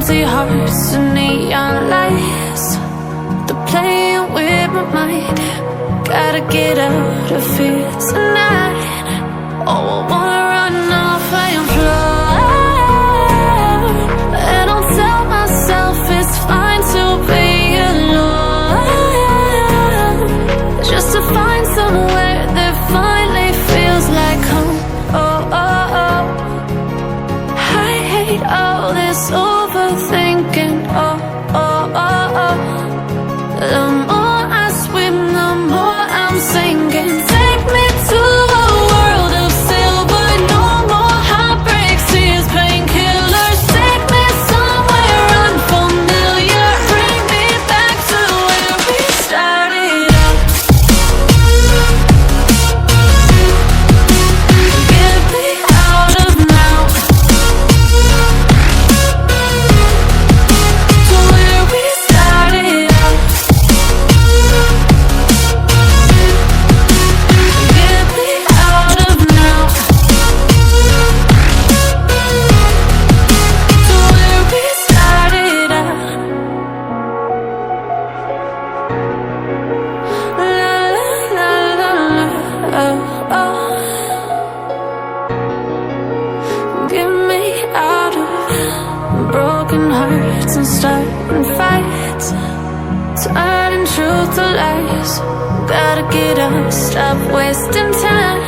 empty hearts and neon lights. They're playing with my mind. Gotta get out of here tonight. Oh, I wanna run off and fly. And I'll tell myself it's fine to be alone, just to find somewhere that finally feels like home. Oh, oh, oh. I hate all this overthinking. Oh, oh, oh, oh. The more I swim, the more I'm sinking. Take me to a world of silver. No more heartbreaks, tears, painkillers. Take me somewhere unfamiliar. Bring me back to where we started out. Get me out of now, to where we started out. Get me out of now, to where we started out. La la la la, oh, oh. Get me out of broken hearts and starting fights, turning truth to lies. Gotta get up, stop wasting time.